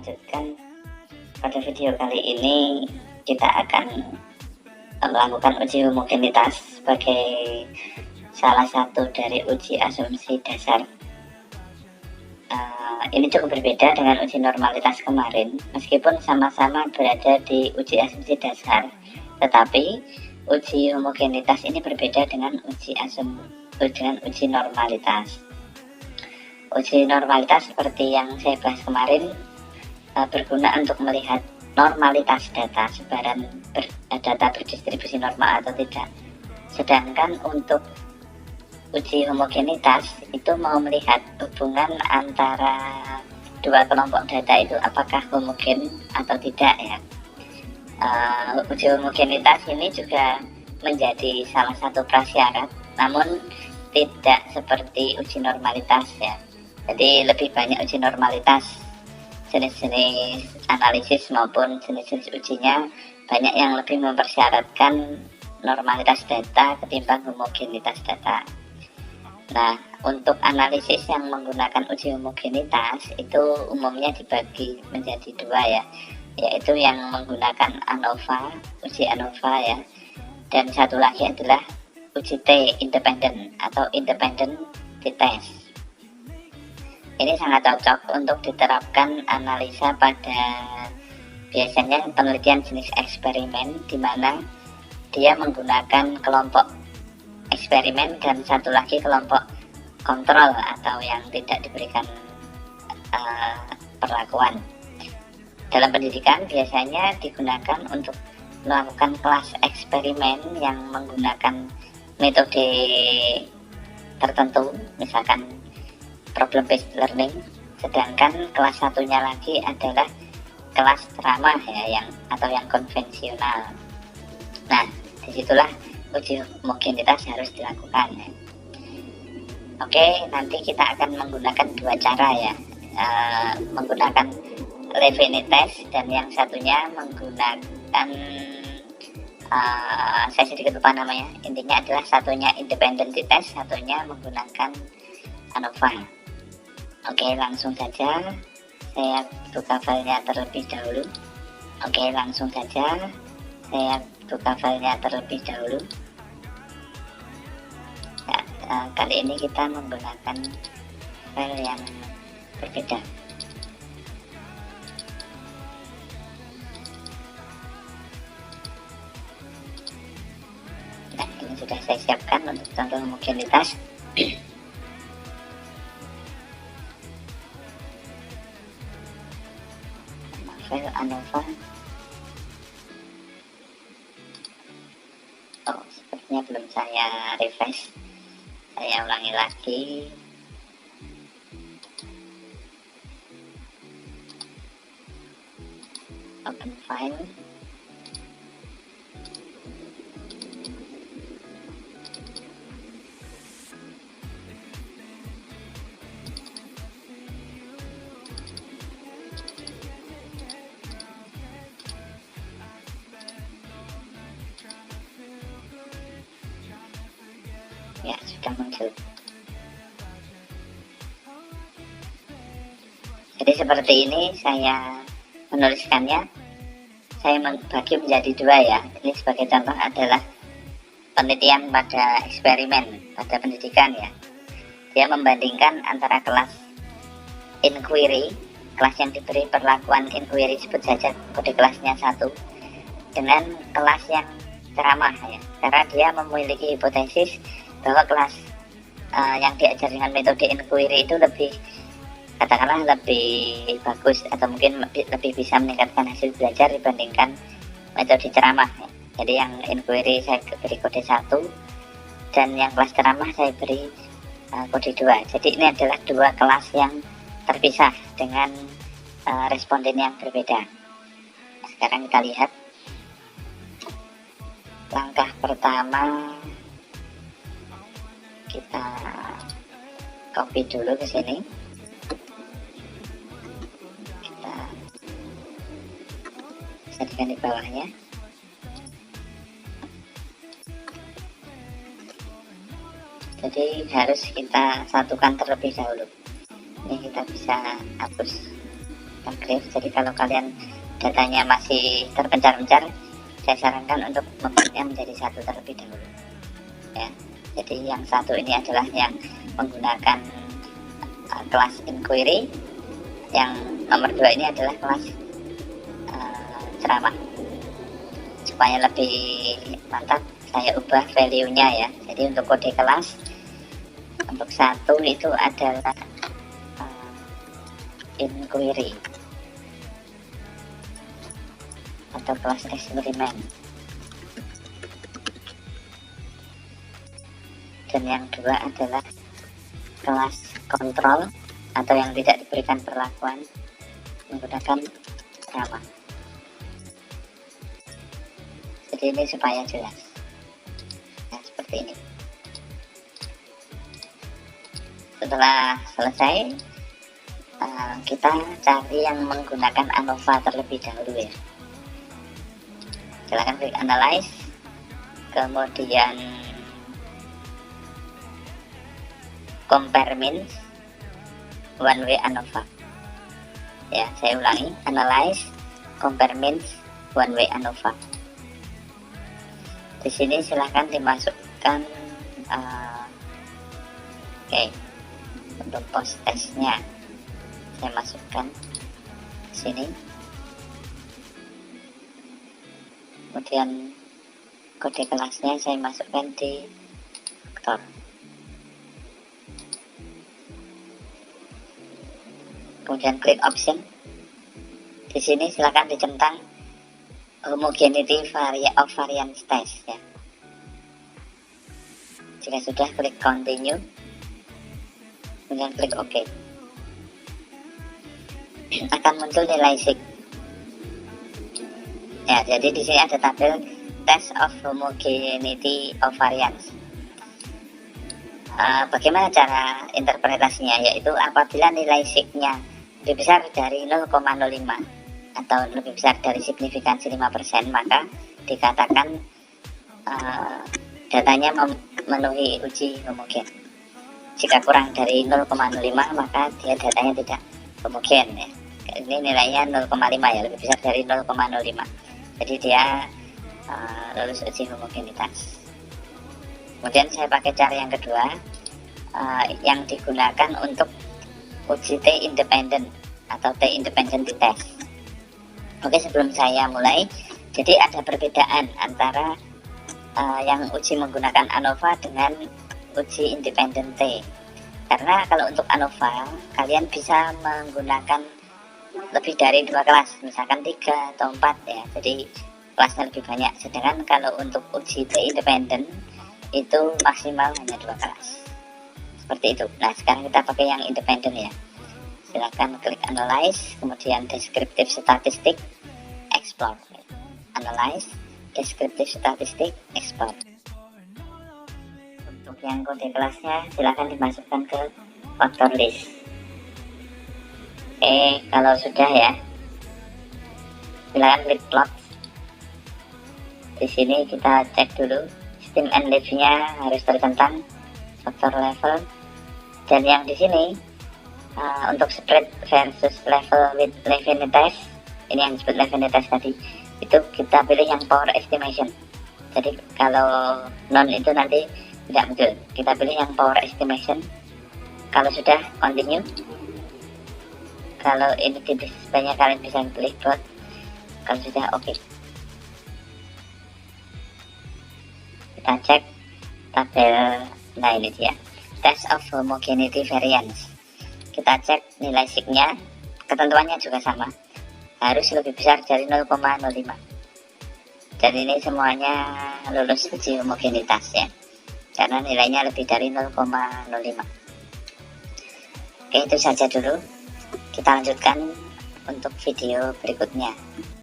lanjutkan. Pada video kali ini kita akan melakukan uji homogenitas sebagai salah satu dari uji asumsi dasar. Ini cukup berbeda dengan uji normalitas kemarin, meskipun sama-sama berada di uji asumsi dasar, tetapi uji homogenitas ini berbeda dengan uji normalitas. Uji normalitas seperti yang saya bahas kemarin berguna untuk melihat normalitas data, sebaran data berdistribusi normal atau tidak. Sedangkan untuk uji homogenitas itu mau melihat hubungan antara dua kelompok data itu apakah homogen atau tidak ya. Uji homogenitas ini juga menjadi salah satu prasyarat, namun tidak seperti uji normalitas ya. Jadi lebih banyak uji normalitas, jenis-jenis analisis maupun jenis-jenis ujinya banyak yang lebih mempersyaratkan normalitas data ketimbang homogenitas data. Nah, untuk analisis yang menggunakan uji homogenitas itu umumnya dibagi menjadi dua ya, yaitu yang menggunakan ANOVA, uji ANOVA ya, dan satu lagi adalah uji T independen atau independent t-test. Ini sangat cocok untuk diterapkan analisa pada biasanya penelitian jenis eksperimen, di mana dia menggunakan kelompok eksperimen dan satu lagi kelompok kontrol atau yang tidak diberikan perlakuan. Dalam pendidikan biasanya digunakan untuk melakukan kelas eksperimen yang menggunakan metode tertentu, misalkan problem based learning, sedangkan kelas satunya lagi adalah kelas ceramah ya, yang konvensional. Nah, disitulah uji homogenitas harus dilakukan ya. Oke, nanti kita akan menggunakan dua cara ya, menggunakan Levene test dan yang satunya menggunakan saya sedikit lupa namanya. Intinya adalah satunya independent test, satunya menggunakan ANOVA. Oke, langsung saja saya buka filenya terlebih dahulu. Kali ini kita menggunakan file yang berbeda. Nah, ini sudah saya siapkan untuk contoh homogenitas. File ANOVA. Oh, sepertinya belum saya refresh. Saya ulangi lagi. Open file. Ya, sudah muncul. Jadi seperti ini saya menuliskannya. Saya membagi menjadi dua ya. Ini sebagai contoh adalah penelitian pada eksperimen, pada pendidikan ya. Dia membandingkan antara kelas inquiry, kelas yang diberi perlakuan inquiry, sebut saja kode kelasnya 1, dengan kelas yang ceramah ya. Karena dia memiliki hipotesis bahwa kelas yang diajar dengan metode inquiry itu lebih bagus atau mungkin lebih bisa meningkatkan hasil belajar dibandingkan metode ceramah ya. Jadi yang inquiry saya beri kode 1 dan yang kelas ceramah saya beri kode 2. Jadi ini adalah dua kelas yang terpisah dengan responden yang berbeda. Sekarang kita lihat langkah pertama. Kita copy dulu ke sini. Kita sediakan di bawahnya. Jadi harus kita satukan terlebih dahulu. Ini kita bisa hapus graph. Jadi kalau kalian datanya masih terpencar-pencar, saya sarankan untuk membuatnya menjadi satu terlebih dahulu ya. Jadi yang satu ini adalah yang menggunakan kelas inquiry, yang nomor 2 ini adalah kelas ceramah. Supaya lebih mantap, saya ubah value-nya ya. Jadi untuk kode kelas, untuk satu itu adalah inquiry atau kelas eksperimen, dan yang dua adalah kelas kontrol atau yang tidak diberikan perlakuan menggunakan ceramah. Jadi ini supaya jelas. Nah, seperti ini. Setelah selesai, kita cari yang menggunakan ANOVA terlebih dahulu ya. Silahkan klik analyze, kemudian compare means one way ANOVA ya. Saya ulangi, analyze, compare means one way ANOVA. Di sini silahkan dimasukkan untuk post testnya saya masukkan di sini, kemudian kode kelasnya saya masukkan di vektor. Kemudian klik option. Di sini silakan dicentang homogeneity of variance test ya. Jika sudah, klik continue, kemudian klik OK. Akan muncul nilai sig ya. Jadi di sini ada tabel test of homogeneity of variance. Bagaimana cara interpretasinya, yaitu apabila nilai sig-nya lebih besar dari 0,05 atau lebih besar dari signifikansi 5%, maka dikatakan datanya memenuhi uji homogen. Jika kurang dari 0,05 maka dia datanya tidak homogen ya. Ini nilainya 0,5 ya, lebih besar dari 0,05. Jadi dia lulus uji homogenitas. Kemudian saya pakai cara yang kedua, yang digunakan untuk uji T independent atau T independent test. Oke, sebelum saya mulai, jadi ada perbedaan antara yang uji menggunakan ANOVA dengan uji independent T. Karena kalau untuk ANOVA kalian bisa menggunakan lebih dari 2 kelas, misalkan 3 atau 4 ya, jadi kelasnya lebih banyak. Sedangkan kalau untuk uji T independent itu maksimal hanya 2 kelas, seperti itu. Nah, sekarang kita pakai yang independent ya. Silakan klik analyze, kemudian descriptive statistic, export. Analyze, descriptive statistic, export. Untuk yang kode kelasnya silakan dimasukkan ke factor list. Oke, kalau sudah ya, silakan klik plot. Di sini kita cek dulu steam and leaf-nya harus tercentang faktor level, dan yang di sini untuk spread versus level with Leibniz, ini yang disebut Leibniz tadi, itu kita pilih yang power estimation. Jadi kalau non itu nanti tidak muncul, kita pilih yang power estimation. Kalau sudah, continue. Kalau ini di display-nya kalian bisa pilih plot. Kalau sudah, oke. Kita cek tabel. Nah, ini dia test of homogeneity variance. Kita cek nilai sig-nya, ketentuannya juga sama, harus lebih besar dari 0,05. Dan ini semuanya lulus uji homogenitas ya, karena nilainya lebih dari 0,05. Oke, itu saja dulu. Kita lanjutkan untuk video berikutnya.